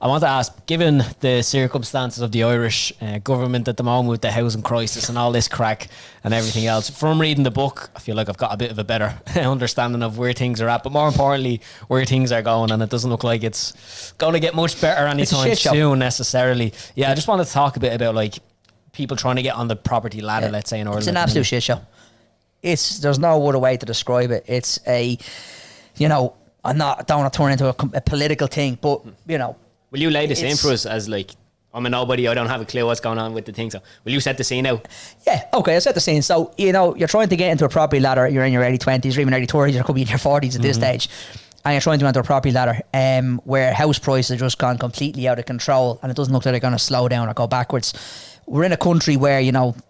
I want to ask, given the circumstances of the Irish government at the moment with the housing crisis and all this crack and everything else, from reading the book, I feel like I've got a bit of a better understanding of where things are at, but more importantly, where things are going, and it doesn't look like it's going to get much better anytime soon necessarily. Yeah, I just wanted to talk a bit about like people trying to get on the property ladder, let's say, in Ireland. It's an absolute shit show. There's no other way to describe it. It's I don't want to turn into a political thing, but will you lay this in for us as like, I'm a nobody, I don't have a clue what's going on with the thing, so will you set the scene out? Yeah, okay, I'll set the scene. So, you're trying to get into a property ladder, you're in your early 20s or even early 30s, you could be in your 40s at this stage, and you're trying to enter a property ladder where house prices have just gone completely out of control, and it doesn't look like they're going to slow down or go backwards. We're in a country where,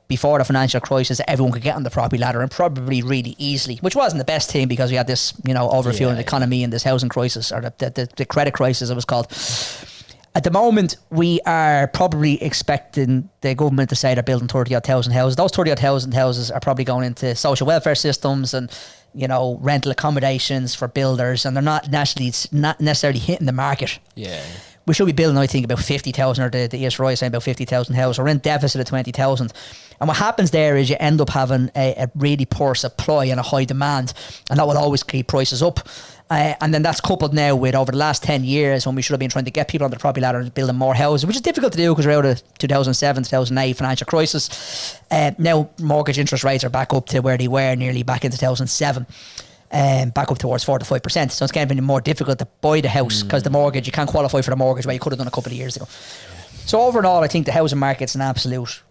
before the financial crisis, everyone could get on the property ladder, and probably really easily, which wasn't the best thing because we had this, overfueling the economy and this housing crisis, or the credit crisis it was called. At the moment, we are probably expecting the government to say they're building 30,000 houses. Those 30,000 houses are probably going into social welfare systems and, rental accommodations for builders, and they're not necessarily hitting the market. Yeah. We should be building, I think, about 50,000, or the ESRI is saying about 50,000 houses. We're in deficit of 20,000. And what happens there is you end up having a really poor supply and a high demand, and that will always keep prices up. And then that's coupled now with, over the last 10 years, when we should have been trying to get people on the property ladder and building more houses, which is difficult to do because we're out of 2007, 2008 financial crisis. Now mortgage interest rates are back up to where they were nearly back in 2007. Back up towards 4 to 5%. So it's getting more difficult to buy the house because the mortgage, you can't qualify for the mortgage where you could have done a couple of years ago. So overall, I think the housing market's an absolute,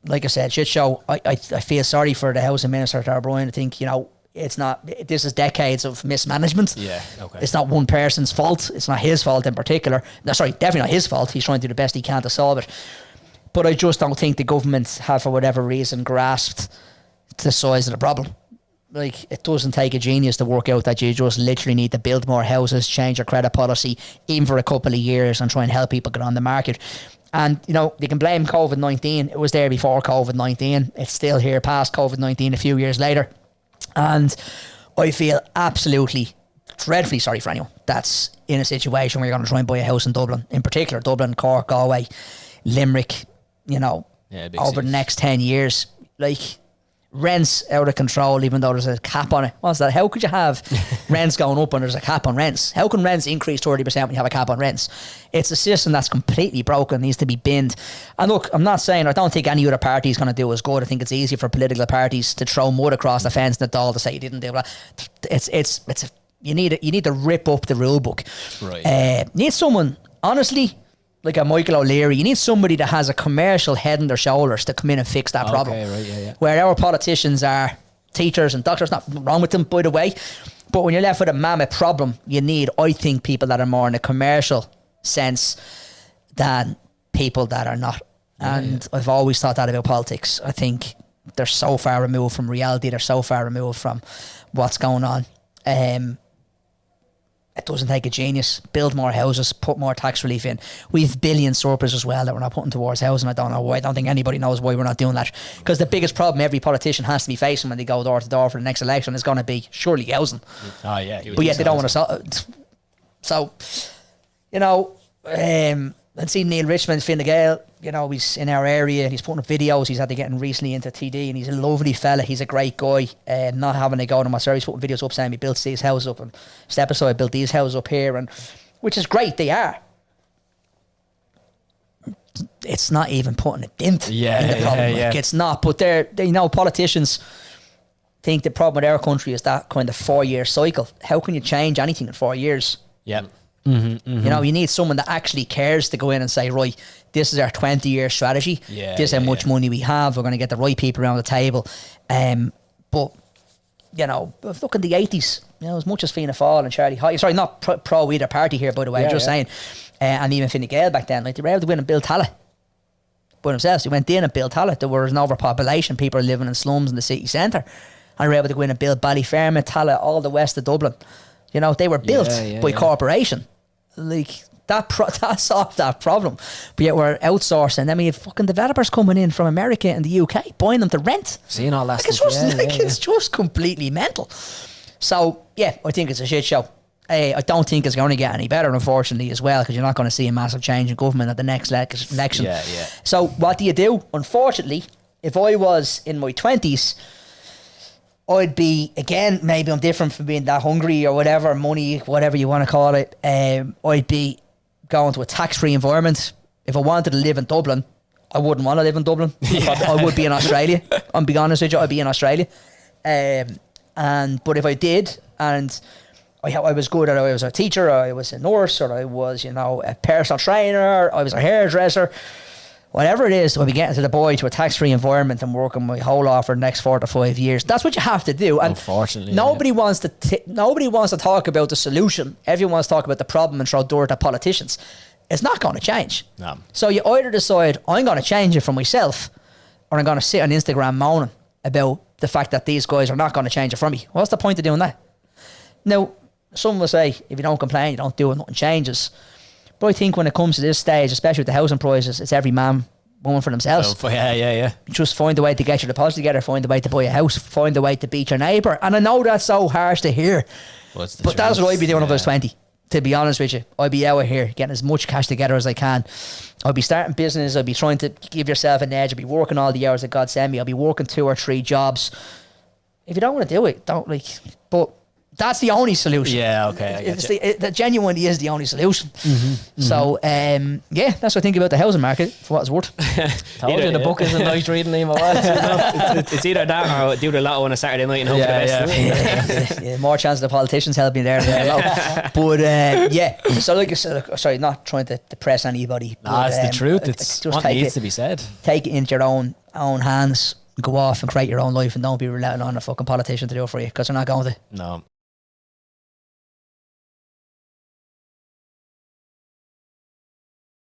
like I said, shit show. I feel sorry for the housing minister, Tara Bryan. I think, it's not, this is decades of mismanagement. Yeah, okay. It's not one person's fault. It's not his fault in particular. No, sorry, definitely not his fault. He's trying to do the best he can to solve it. But I just don't think the government have, for whatever reason, grasped the size of the problem. Like, it doesn't take a genius to work out that you just literally need to build more houses, change your credit policy, even for a couple of years, and try and help people get on the market. And, you can blame COVID-19. It was there before COVID-19. It's still here past COVID-19 a few years later. And I feel absolutely dreadfully sorry for anyone that's in a situation where you're going to try and buy a house in Dublin, in particular Dublin, Cork, Galway, Limerick, over the next 10 years. Like, rents out of control, even though there's a cap on it. What's that? How could you have rents going up when there's a cap on rents? How can rents increase 30% when you have a cap on rents? It's a system that's completely broken, needs to be binned. And look, I'm not saying, I don't think any other party is going to do as good. I think it's easy for political parties to throw mud across the fence and the doll to say you didn't do that. You need to rip up the rule book. Right. You need someone, honestly, like a Michael O'Leary. You need somebody that has a commercial head on their shoulders to come in and fix that problem. Okay, right, yeah. Where our politicians are teachers and doctors, not wrong with them, by the way, but when you're left with a mammoth problem, you need, I think, people that are more in a commercial sense than people that are not. And I've always thought that about politics. I think they're so far removed from reality. They're so far removed from what's going on. It doesn't take a genius. Build more houses, put more tax relief in. We've billion surplus as well that we're not putting towards housing. I don't know why. I don't think anybody knows why we're not doing that. Because the biggest problem every politician has to be facing when they go door to door for the next election is going to be surely housing. Oh, yeah. But yet they don't want to solve it. So, I'd seen Neil Richmond, Fine Gael, he's in our area, he's putting up videos, he's had to getting recently into TD, and he's a lovely fella, he's a great guy, not having a go to myself, he's putting videos up saying he built these houses up, and step aside, built these houses up here, and which is great, they are. It's not even putting a dent in the problem, like, it's not, but they're politicians think the problem with our country is that kind of 4-year cycle. How can you change anything in 4 years? Yeah. You need someone that actually cares to go in and say, right, this is our 20-year strategy. This is how much money we have. We're going to get the right people around the table. But, look in the 80s, as much as Fianna Fáil and Charlie High, sorry, not pro either party here, by the way, I'm just saying, and even Fine Gael back then, like, they were able to go in and build Tallaght by themselves. They went in and built Tallaght. There was an overpopulation. People are living in slums in the city centre. And they were able to go in and build Ballyfermot, Tallaght, all the west of Dublin. They were built by corporation. Like, that solved that problem. But yet we're outsourcing. Then we have fucking developers coming in from America and the UK, buying them to rent. Seeing all that stuff. It's just completely mental. So, I think it's a shit show. I don't think it's going to get any better, unfortunately, as well, because you're not going to see a massive change in government at the next election. Yeah. So what do? Unfortunately, if I was in my 20s, I'd be, again, maybe I'm different from being that hungry or whatever, money, whatever you want to call it. I'd be going to a tax-free environment. If I wanted to live in Dublin, I wouldn't want to live in Dublin. I would be in Australia. I'm being honest with you, I'd be in Australia. But if I did, and I was good at it, I was a teacher, or I was a nurse, or I was, a personal trainer, I was a hairdresser, whatever it is, I'll be getting to the boy to a tax-free environment and working my whole life for the next 4 to 5 years. That's what you have to do. And unfortunately, nobody wants to talk about the solution. Everyone wants to talk about the problem and throw dirt at politicians. It's not going to change. No. So you either decide, I'm going to change it for myself, or I'm going to sit on Instagram moaning about the fact that these guys are not going to change it for me. What's the point of doing that? Now, some will say, if you don't complain, you don't do it, nothing changes. But I think when it comes to this stage, especially with the housing prices, it's every man, woman for themselves. Oh, yeah. Just find a way to get your deposit together, find a way to buy a house, find a way to beat your neighbour. And I know that's so harsh to hear, but that's what I'd be doing if I was 20. To be honest with you, I'd be out here getting as much cash together as I can. I'd be starting business. I'd be trying to give yourself an edge. I'd be working all the hours that God sent me. I'd be working 2 or 3 jobs. If you don't want to do it, don't like. But that's the only solution. Yeah, okay. That genuinely is the only solution. So, that's what I think about the housing market, for what it's worth. Told you the book isn't nice reading, it's either that or do the lotto on a Saturday night and hope for the best. More chance of the politicians helping there. But, so like I said, sorry, not trying to depress anybody. No, it's the truth. It's just what needs to be said. Take it into your own hands. Go off and create your own life, and don't be relying on a fucking politician to do it for you, because they're not going to. No.